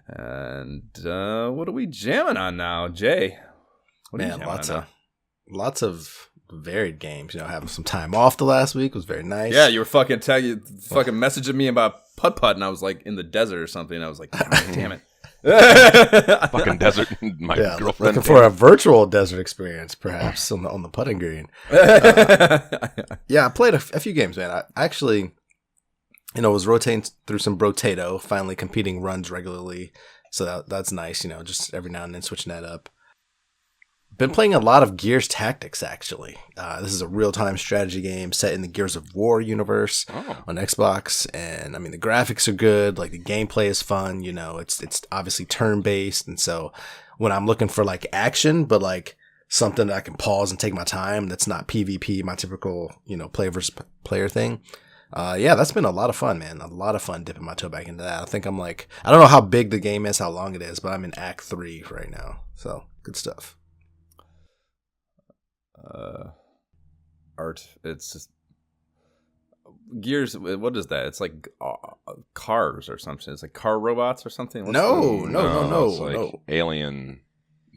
And what are we jamming on now, Jay? What are you Man, jamming on now? lots of varied games. You know, having some time off the last week was very nice. Yeah, you were fucking messaging me about putt-putt, and I was like in the desert or something. I was like, damn it. Fucking desert. My girlfriend. Looking for a virtual desert experience, perhaps on the putting green. Yeah, I played a few games, man. I actually, was rotating through some brotato, finally competing runs regularly. So that's nice. Just every now and then switching that up. Been playing a lot of Gears Tactics, actually. This is a real-time strategy game set in the Gears of War universe on Xbox. And, I mean, the graphics are good. Like, the gameplay is fun. It's obviously turn-based. And so when I'm looking for, like, action, but, like, something that I can pause and take my time that's not PvP, my typical, player versus player thing. Yeah, that's been a lot of fun, man. A lot of fun dipping my toe back into that. I think I don't know how big the game is, how long it is, but I'm in Act 3 right now. So, good stuff. Art. It's just Gears. What is that? It's like cars or something. It's like car robots or something. No. It's like alien.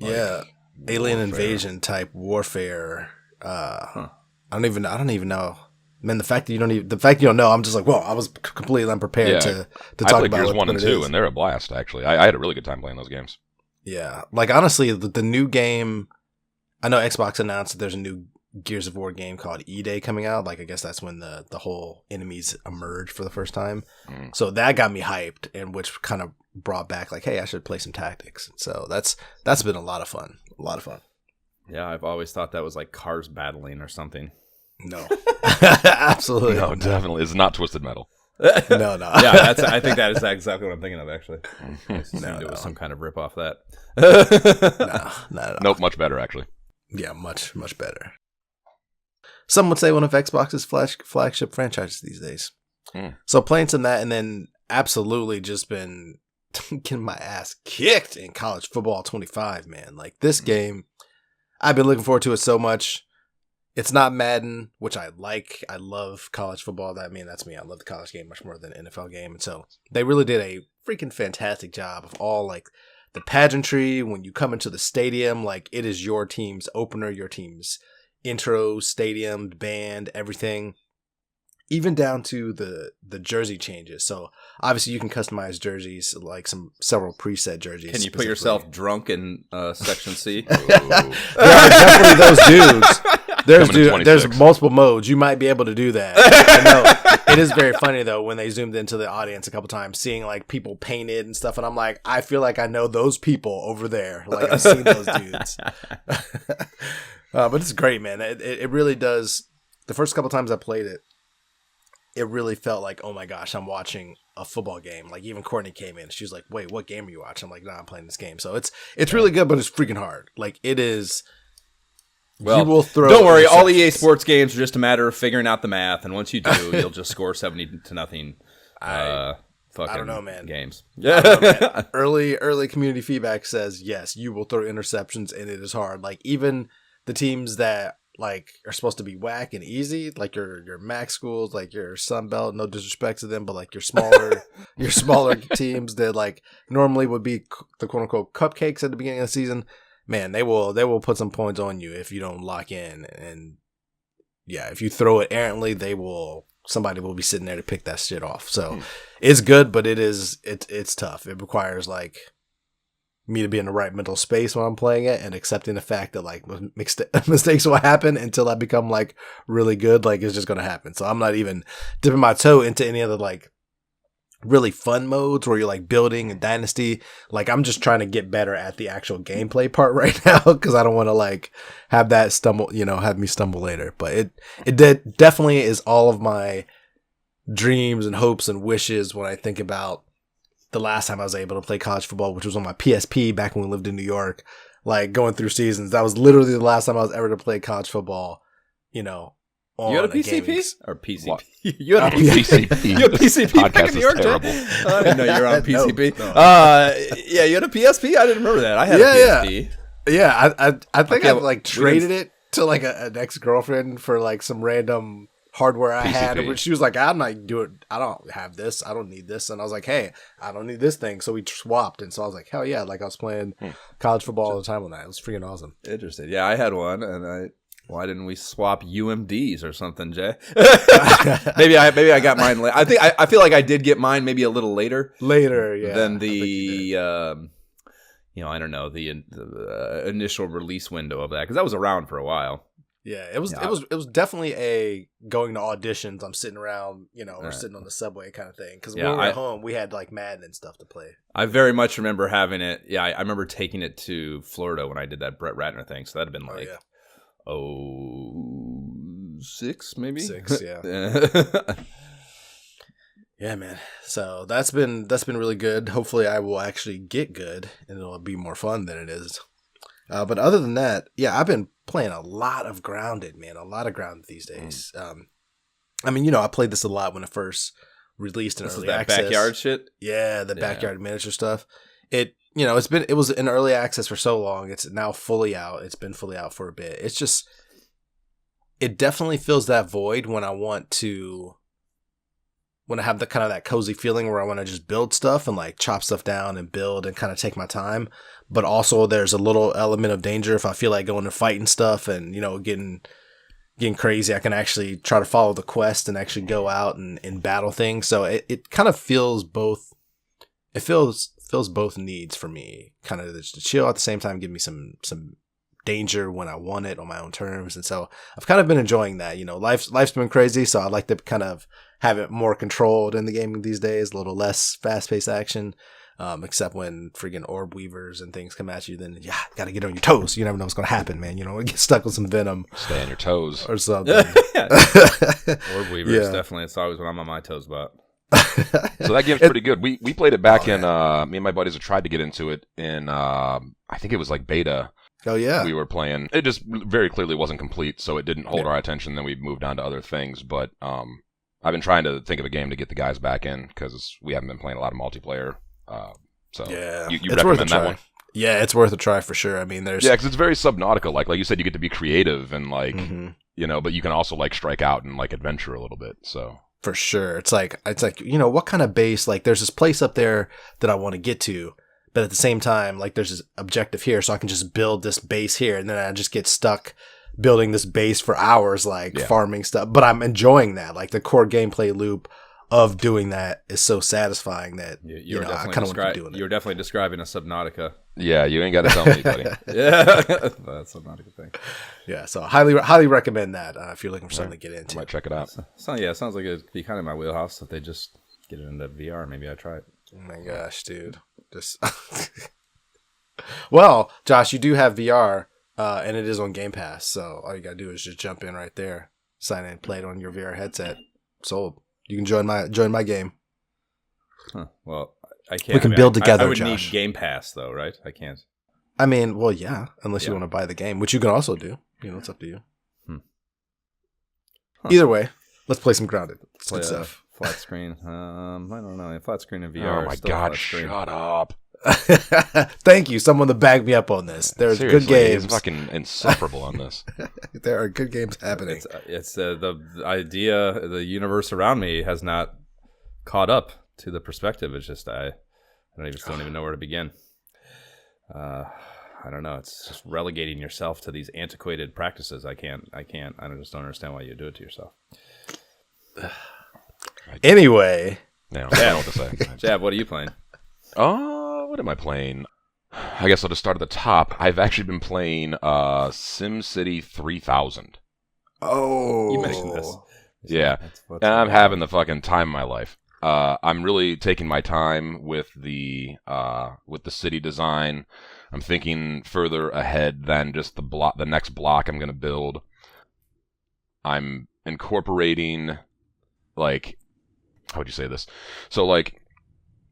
Alien warfare. invasion type warfare. I don't even know. Man, the fact that you don't know, I'm just like, whoa! I was completely unprepared to talk I played about Gears 1 and 2, is. and they're a blast. Actually, I had a really good time playing those games. Yeah, like honestly, the new game. I know Xbox announced that there's a new Gears of War game called E-Day coming out. Like, I guess that's when the whole enemies emerge for the first time. So that got me hyped, and which kind of brought back like, hey, I should play some tactics. So that's been a lot of fun. Yeah, I've always thought that was like cars battling or something. No, absolutely. No, definitely, it's not Twisted Metal. No. Yeah, I think that is exactly what I'm thinking of. Actually, it was some kind of rip off that. No, not at all. Nope, much better actually. Yeah, much better. Some would say one of Xbox's flagship franchises these days. So playing some of that, and then absolutely just been getting my ass kicked in College Football 25, man. Like, this game, I've been looking forward to it so much. It's not Madden, which I like. I love college football. That's me. I love the college game much more than the NFL game. And so they really did a freaking fantastic job of all, like, the pageantry. When you come into the stadium, like, it is your team's opener, your team's intro, stadium, band, everything, even down to the jersey changes. So obviously you can customize jerseys, like several preset jerseys. Can you put yourself drunk in Section C? There are definitely those dudes. There's multiple modes. You might be able to do that. I know. It is very funny though when they zoomed into the audience a couple times, seeing like people painted and stuff, and I'm like, I feel like I know those people over there. Like, I've seen those dudes. But it's great, man. It really does. The first couple times I played it, it really felt like, oh my gosh, I'm watching a football game. Like, even Courtney came in. She was like, wait, what game are you watching? I'm like, nah, I'm playing this game. So it's really good, but it's freaking hard. Like, it is. Well, you will throw. Don't worry. All EA Sports games are just a matter of figuring out the math. And once you do, you'll just score 70-0. I don't know, man. Games. Yeah. Early community feedback says, yes, you will throw interceptions, and it is hard. Like, even the teams that like are supposed to be whack and easy, like your MAC schools, like your Sun Belt, no disrespect to them, but like your smaller teams that like normally would be the quote unquote cupcakes at the beginning of the season, man, they will put some points on you if you don't lock in. And yeah, if you throw it errantly, somebody will be sitting there to pick that shit off. So it's good, but it's tough. It requires like me to be in the right mental space when I'm playing it, and accepting the fact that like mistakes will happen until I become like really good. Like, it's just going to happen. So I'm not even dipping my toe into any of the like really fun modes where you're like building a dynasty. Like, I'm just trying to get better at the actual gameplay part right now, because I don't want to like have that have me stumble later. But it definitely is all of my dreams and hopes and wishes when I think about the last time I was able to play college football, which was on my PSP back when we lived in New York, like going through seasons. That was literally the last time I was ever to play college football, on you had a PCP? Gaming... Or PCP? What? You had a PCP? You had a PCP back in New York, Jay? I didn't know you were on PCP. No. Yeah, you had a PSP? I didn't remember that. I had a PSP. Yeah, I think I like traded it to like an ex-girlfriend for like some random hardware I had. PCP. Which she was like, I'm not doing. I don't have this. I don't need this. And I was like, hey, I don't need this thing. So we swapped. And so I was like, hell yeah! Like I was playing college football all the time on that. It was freaking awesome. Interesting. Yeah, I had one, and why didn't we swap UMDs or something, Jay? maybe I got mine late. I feel like I did get mine maybe a little later. Yeah. Than the I don't know, the initial release window of that, because that was around for a while. Yeah, it was definitely a going to auditions. I'm sitting around, or sitting on the subway kind of thing. Because when we were at home, we had like Madden and stuff to play. I very much remember having it. Yeah, I remember taking it to Florida when I did that Brett Ratner thing. So that'd have been like. Six maybe 6, yeah. Yeah, man. So that's been really good. Hopefully I will actually get good and it'll be more fun than it is. But other than that, yeah, I've been playing a lot of Grounded, man. A lot of Grounded these days. I mean, I played this a lot when it first released in early access. Backyard shit? Yeah, the backyard miniature stuff. It was in early access for so long. It's now fully out. It's been fully out for a bit. It's just, it definitely fills that void when I have the kind of that cozy feeling where I want to just build stuff and like chop stuff down and build and kind of take my time. But also there's a little element of danger if I feel like going to fight and stuff and, getting crazy. I can actually try to follow the quest and actually go out and battle things. So it kind of feels both. It fills both needs for me, kind of to chill at the same time, give me some danger when I want it on my own terms. And so I've kind of been enjoying that. Life's been crazy, so I like to kind of have it more controlled in the gaming these days, a little less fast-paced action, except when freaking orb weavers and things come at you, then gotta get on your toes. You never know what's gonna happen, man. Get stuck with some venom. Stay on your toes. Or something. Orb weavers, definitely. It's always when I'm on my toes about. So that game's pretty good. We played it back in me and my buddies have tried to get into it in I think it was like beta. Oh yeah. We were playing. It just very clearly wasn't complete, so it didn't hold our attention. Then we moved on to other things. But I've been trying to think of a game to get the guys back in because we haven't been playing a lot of multiplayer. So yeah, you recommend that one? Yeah, it's worth a try for sure. I mean, there's because it's very Subnautica. Like you said, you get to be creative and like but you can also like strike out and like adventure a little bit. So. For sure. It's like, what kind of base, like there's this place up there that I want to get to, but at the same time, like there's this objective here, so I can just build this base here, and then I just get stuck building this base for hours, farming stuff. But I'm enjoying that. Like the core gameplay loop of doing that is so satisfying that I kind of want to keep doing it. You're definitely describing a Subnautica. Yeah, you ain't got to tell me, buddy. Yeah, that's a Subnautica thing. Yeah, so highly recommend that if you're looking for something to get into. I might check it out. So it sounds like it'd be kind of my wheelhouse if they just get it into VR. Maybe I try it. Oh my gosh, dude! Just well, Josh, you do have VR, and it is on Game Pass. So all you gotta do is just jump in right there, sign in, play it on your VR headset. Sold. You can join my game. Huh. Well, I can't. We can build together. I would Josh. need Game Pass though, right? I can't. I mean, well, yeah, unless you want to buy the game, which you can also do. It's up to you. Huh. Either way, let's play some Grounded. It's good stuff. Flat screen. I don't know. Flat screen and VR. Oh my god! Shut up. Thank you, someone to back me up on this. There's good games. He's fucking insufferable on this. There are good games happening. It's the idea. The universe around me has not caught up to the perspective. It's just I don't even know where to begin. I don't know. It's just relegating yourself to these antiquated practices. I just don't understand why you do it to yourself. Anyway. No, I don't know what to say. Jab, what are you playing? What am I playing? I guess I'll just start at the top. I've actually been playing SimCity 3000. Oh. You mentioned this. Yeah. I'm having the fucking time of my life. I'm really taking my time with the city design. I'm thinking further ahead than just the next block I'm going to build. I'm incorporating, like, how would you say this? So, like,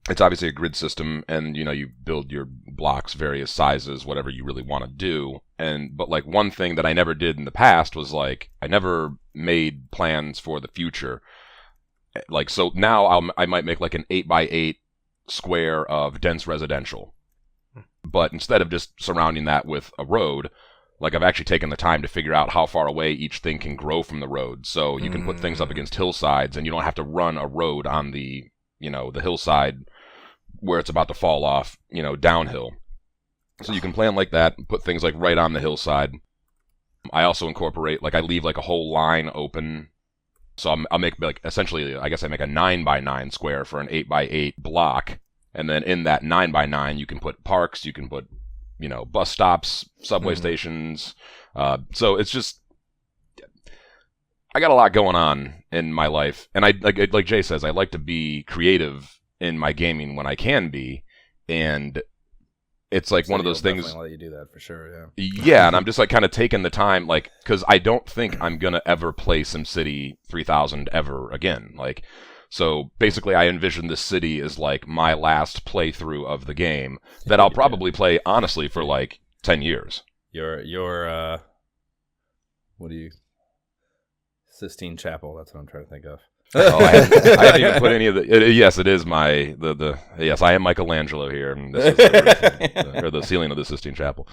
it's obviously a grid system, and, you build your blocks, various sizes, whatever you really want to do. But, like, one thing that I never did in the past was, like, I never made plans for the future. Like, so now I might make, like, an 8x8 square of dense residential. But instead of just surrounding that with a road, Like, I've actually taken the time to figure out how far away each thing can grow from the road. So you can put things up against hillsides, and you don't have to run a road on the, the hillside where it's about to fall off, downhill. So you can plan like that and put things like right on the hillside. I also incorporate, like, I leave like a whole line open. So I'll make, like, essentially, I guess I make a 9x9 square for an 8x8 block. And then in that 9x9, you can put parks, you can put, bus stops, subway stations. So it's just, I got a lot going on in my life. And I, like Jay says, I like to be creative in my gaming when I can be. And it's like one of those things. I'll let you do that for sure, yeah, and I'm just like kind of taking the time, like, because I don't think I'm gonna ever play SimCity 3000 ever again. Like, so basically, I envision this city as like my last playthrough of the game that I'll probably play honestly for like 10 years. Your what do you? Sistine Chapel. That's what I'm trying to think of. I haven't even put any of the. Yes, it is my Yes, I am Michelangelo here, and this is the ceiling of the Sistine Chapel.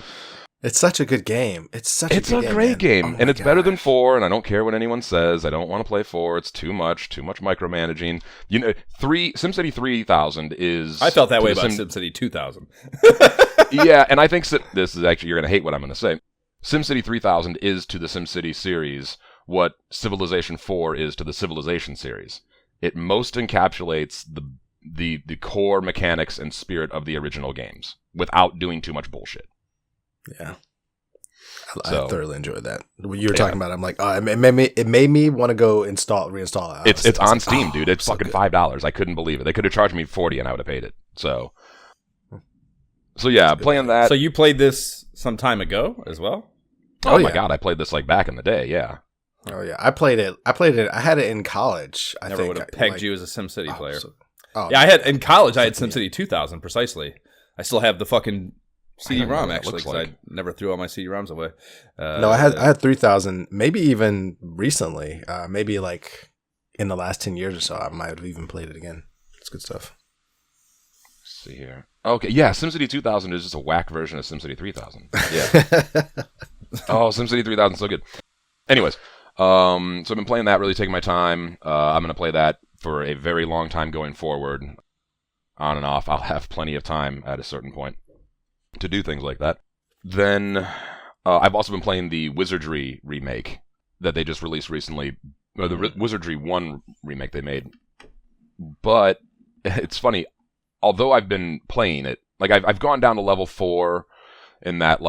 It's such a good game. It's a great game, oh and it's better than 4. And I don't care what anyone says. I don't want to play 4. It's too much micromanaging. SimCity 3000 is. I felt that way about SimCity 2000. Yeah, and I think this is actually, you're going to hate what I'm going to say. SimCity 3000 is to the SimCity series what Civilization 4 is to the Civilization series. It most encapsulates the core mechanics and spirit of the original games without doing too much bullshit. Yeah. I thoroughly enjoyed that. When you were talking about it, I'm like, it made me want to go reinstall it. It's on Steam, dude. It's fucking $5. I couldn't believe it. They could have charged me $40 and I would have paid it. So yeah, playing that. So you played this some time ago as well? Oh my God, I played this like back in the day, yeah. Oh yeah, I played it. I had it in college. I never think would have pegged you as a SimCity player. Yeah, I had in college. I had SimCity 2000 precisely. I still have the fucking CD-ROM actually because I never threw all my CD-ROMs away. No, I had 3000. Maybe even recently. Maybe like in the last 10 years or so, I might have even played it again. It's good stuff. Let's see here. Okay, yeah, SimCity 2000 is just a whack version of SimCity 3000. Yeah. Oh, SimCity 3000 is so good. Anyways. So I've been playing that, really taking my time. I'm going to play that for a very long time going forward. On and off. I'll have plenty of time at a certain point to do things like that. Then I've also been playing the Wizardry remake that they just released recently. Or the Wizardry 1 remake they made. But it's funny. Although I've been playing it, like I've gone down to level 4... in that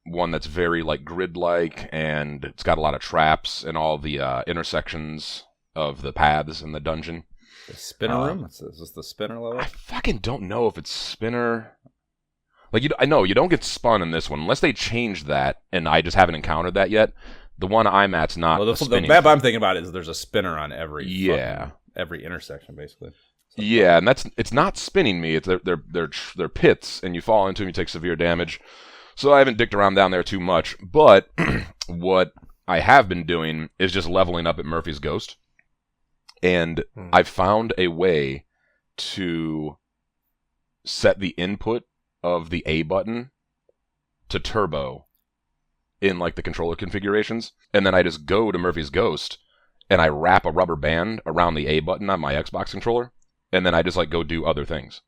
one that's very like grid-like, and it's got a lot of traps in all the intersections of the paths in the dungeon. The spinner room? Is this the spinner level? I fucking don't know if it's spinner. Like, I know you don't get spun in this one unless they changed that, and I just haven't encountered that yet. The one I'm at's not. Well, the map I'm thinking about is there's a spinner on every every intersection basically. Yeah, and it's not spinning me. It's they're pits, and you fall into them, you take severe damage. So I haven't dicked around down there too much. But what I have been doing is just leveling up at Murphy's Ghost, and I've found a way to set the input of the A button to turbo in like the controller configurations, and then I just go to Murphy's Ghost and I wrap a rubber band around the A button on my Xbox controller. And then I just like go do other things.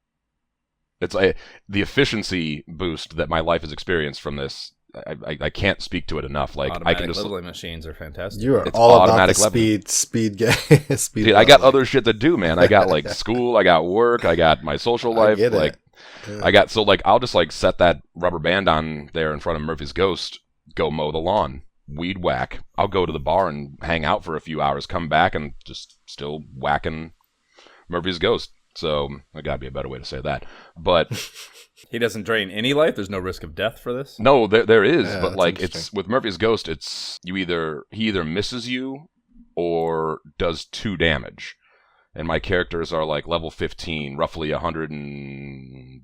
It's like the efficiency boost that my life has experienced from this. I can't speak to it enough. Like automatic I can just leveling machines are fantastic. You are all about the speed game. Dude, I got other shit to do, man. I got like school, I got work, I got my social life. Like I got I'll just like set that rubber band on there in front of Murphy's Ghost, go mow the lawn, weed whack. I'll go to the bar and hang out for a few hours, come back and just still whacking Murphy's Ghost. So, there gotta be a better way to say that. But he doesn't drain any life? There's no risk of death for this? No, there is. Yeah, but like it's with Murphy's Ghost, it's he either misses you or does 2 damage. And my characters are like level 15, roughly 120,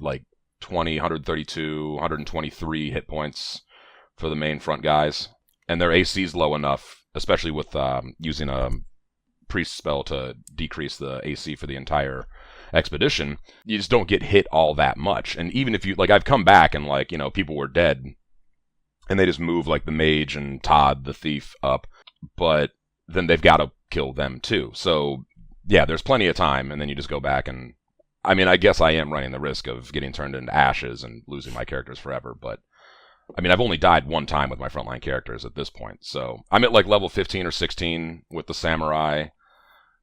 132, 123 hit points for the main front guys. And their AC's low enough, especially with using a priest spell to decrease the AC for the entire expedition, you just don't get hit all that much. And even if you, like, I've come back and, like, people were dead and they just move like the mage and Todd the thief up, but then they've got to kill them too. So yeah, there's plenty of time, and then you just go back and, I mean, I guess I am running the risk of getting turned into ashes and losing my characters forever, but I mean, I've only died one time with my frontline characters at this point, so I'm at like level 15 or 16 with the samurai,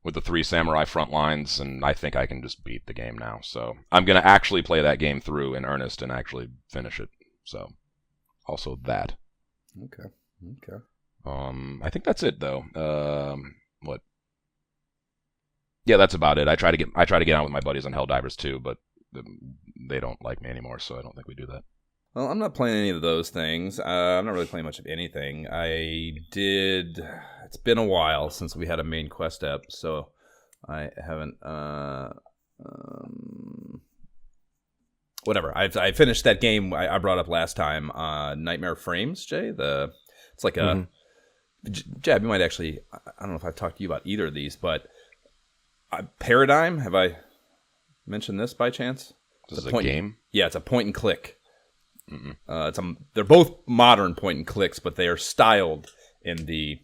with the 3 samurai front lines, and I think I can just beat the game now. So I'm going to actually play that game through in earnest and actually finish it. So also that. Okay. I think that's it though. What? Yeah, that's about it. I try to get out with my buddies on Helldivers too, but they don't like me anymore, so I don't think we do that. Well, I'm not playing any of those things. I'm not really playing much of anything. It's been a while since we had a main quest ep, so I haven't. Whatever. I finished that game I brought up last time. Nightmare Frames, Jay. It's like a. Jab, you might actually. I don't know if I've talked to you about either of these, but Paradigm. Have I mentioned this by chance? This is a game. Yeah, it's a point and click. They're both modern point and clicks, but they are styled in the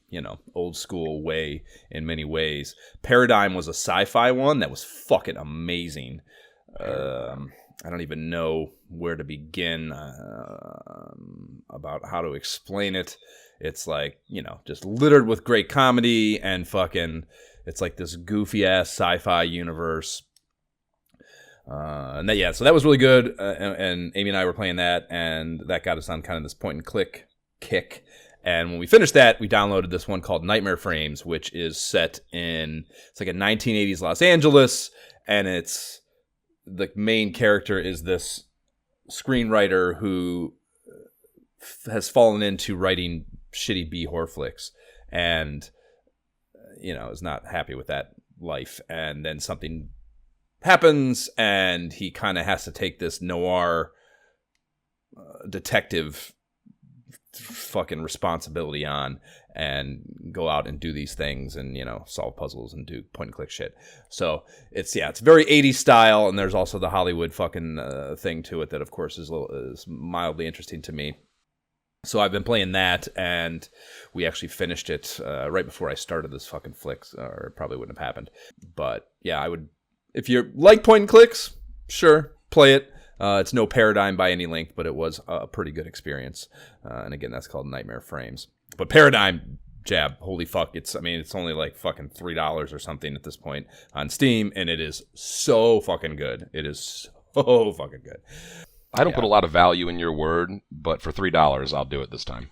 old school way in many ways. Paradigm was a sci-fi one that was fucking amazing. I don't even know where to begin about how to explain it. It's like just littered with great comedy and fucking. It's like this goofy ass sci-fi universe. So that was really good, and Amy and I were playing that, and that got us on kind of this point and click kick. And when we finished that, we downloaded this one called Nightmare Frames, which is set in like a 1980s Los Angeles, and it's the main character is this screenwriter who has fallen into writing shitty B horror flicks, and is not happy with that life, and then something happens, and he kind of has to take this noir detective fucking responsibility on and go out and do these things and solve puzzles and do point and click shit. So it's very 80s style, and there's also the Hollywood fucking thing to it that of course is mildly interesting to me. So I've been playing that, and we actually finished it right before I started this fucking flick, or it probably wouldn't have happened. But yeah, I would. If you like point and clicks, sure, play it. It's no Paradigm by any length, but it was a pretty good experience. And again, that's called Nightmare Frames. But Paradigm, Jab, holy fuck, it's only like fucking $3 or something at this point on Steam, and it is so fucking good. It is so fucking good. I don't put a lot of value in your word, but for $3, I'll do it this time.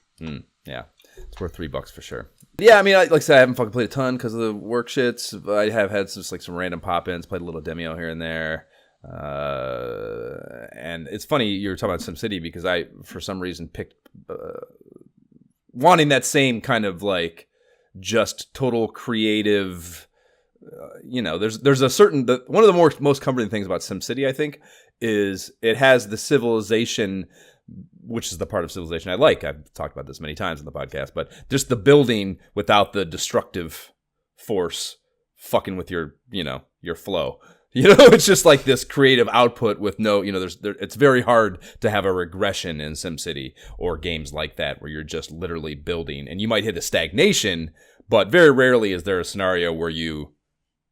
Yeah, it's worth $3 for sure. Yeah, I mean, like I said, I haven't fucking played a ton because of the work shits. I have had some random pop-ins, played a little demeo here and there. And it's funny you were talking about SimCity because I, for some reason, picked wanting that same kind of like just total creative. There's a certain one of the most comforting things about SimCity, I think, is it has the civilization, which is the part of civilization I like. I've talked about this many times in the podcast, but just the building without the destructive force fucking with your flow. It's just like this creative output with no, it's very hard to have a regression in SimCity or games like that where you're just literally building, and you might hit a stagnation, but very rarely is there a scenario where you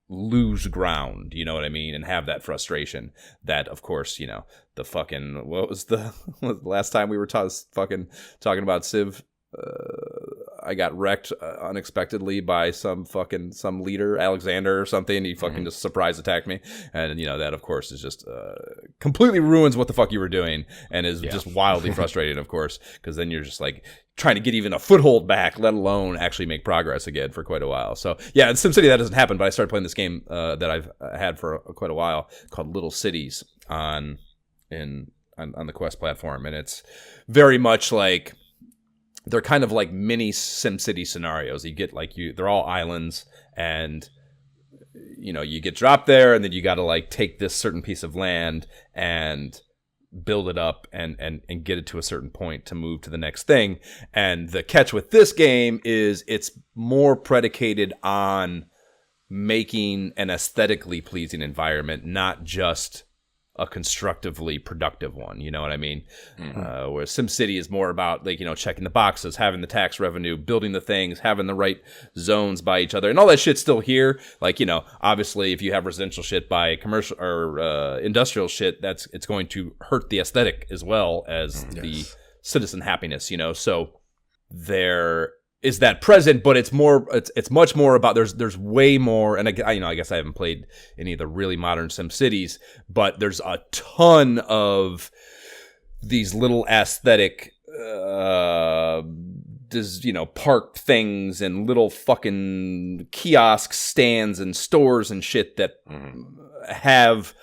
lose ground, you know what I mean, and have that frustration that, of course, the fucking, what was the last time we were talking about Civ? I got wrecked unexpectedly by some leader, Alexander or something. He fucking just surprise attacked me, and that of course is just completely ruins what the fuck you were doing, and is just wildly frustrating, of course, because then you're just like trying to get even a foothold back, let alone actually make progress again for quite a while. So yeah, in SimCity that doesn't happen, but I started playing this game that I've had for quite a while called Little Cities on the Quest platform, and it's very much like. They're kind of like mini SimCity scenarios. You get they're all islands, and you get dropped there, and then you got to like take this certain piece of land and build it up and get it to a certain point to move to the next thing. And the catch with this game is it's more predicated on making an aesthetically pleasing environment, not just a constructively productive one. You know what I mean? Mm-hmm. Where SimCity is more about like, checking the boxes, having the tax revenue, building the things, having the right zones by each other, and all that shit's still here. Like, obviously if you have residential shit by commercial or industrial shit, it's going to hurt the aesthetic as well as the citizen happiness, so there is that present, but it's much more about there's way more. And I guess I haven't played any of the really modern SimCities, but there's a ton of these little aesthetic park things and little fucking kiosk stands and stores and shit that have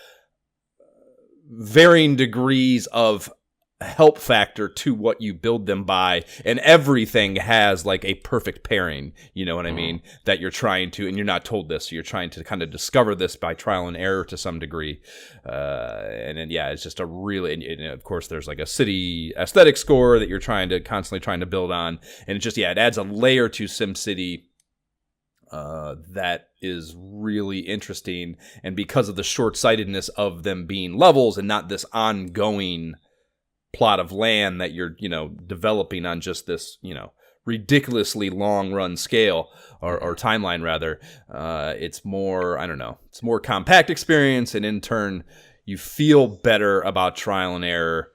varying degrees of help factor to what you build them by, and everything has like a perfect pairing, you know what I mean, that you're trying to, and you're not told this, so you're trying to kind of discover this by trial and error to some degree, and then it's just a really, and of course there's like a city aesthetic score that you're constantly trying to build on, and it adds a layer to SimCity that is really interesting, and because of the short-sightedness of them being levels and not this ongoing plot of land that you're developing on just this ridiculously long run scale or timeline rather, it's more, I don't know, it's more compact experience, and in turn you feel better about trial and error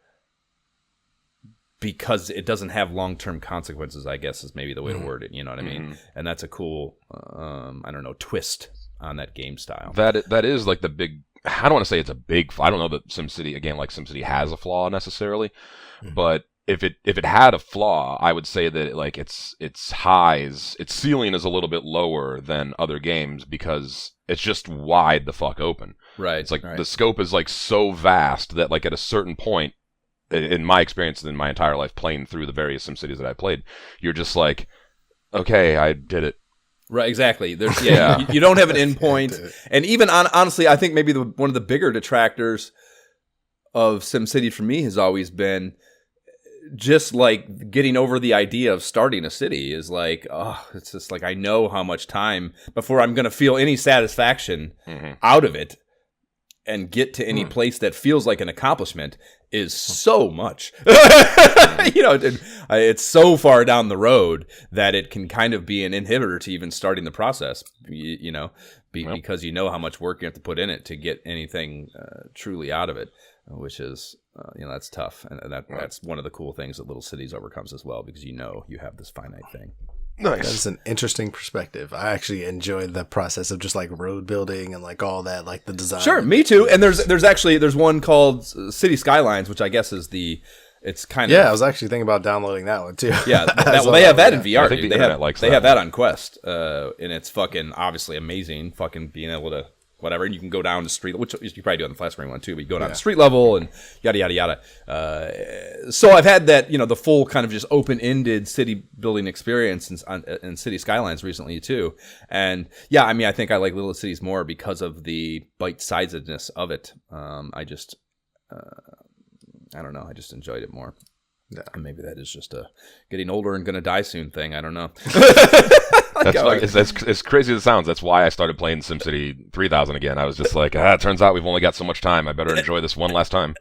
because it doesn't have long-term consequences, I guess is maybe the way to word it, you know what I mean? And that's a cool twist on that game style. That is like the big, I don't want to say it's a big, I don't know that SimCity, again, like SimCity has a flaw necessarily, but if it had a flaw, I would say that its ceiling is a little bit lower than other games because it's just wide the fuck open. Right. It's like the scope is like so vast that like at a certain point, in my experience in my entire life playing through the various SimCities that I played, you're just like, okay, I did it. Right, exactly. There's you don't have an endpoint, and even honestly, I think maybe one of the bigger detractors of SimCity for me has always been just like getting over the idea of starting a city is like, it's just like I know how much time before I'm going to feel any satisfaction out of it and get to any place that feels like an accomplishment is so much. It's so far down the road that it can kind of be an inhibitor to even starting the process, because you know how much work you have to put in it to get anything truly out of it, which is, that's tough. And that's one of the cool things that Little Cities overcomes as well, because you have this finite thing. Nice. That's an interesting perspective. I actually enjoyed the process of just like road building and like all that, like the design. Sure, me too. And there's one called City Skylines, which I guess is it's kind of. Yeah, I was actually thinking about downloading that one too. Yeah, they have that in VR. I think the internet likes that. They have that on Quest, and it's fucking obviously amazing. Fucking being able to whatever, and you can go down to street, which you probably do on the flat screen one too. But you go down to street level and yada yada yada. So I've had that, the full kind of just open-ended city building experience in City Skylines recently too. And yeah, I mean, I think I like Little Cities more because of the bite-sizedness of it. I don't know. I just enjoyed it more. Yeah. And maybe that is just a getting older and gonna die soon thing. I don't know. It's crazy as it sounds. That's why I started playing SimCity 3000 again. I was just like, it turns out we've only got so much time. I better enjoy this one last time.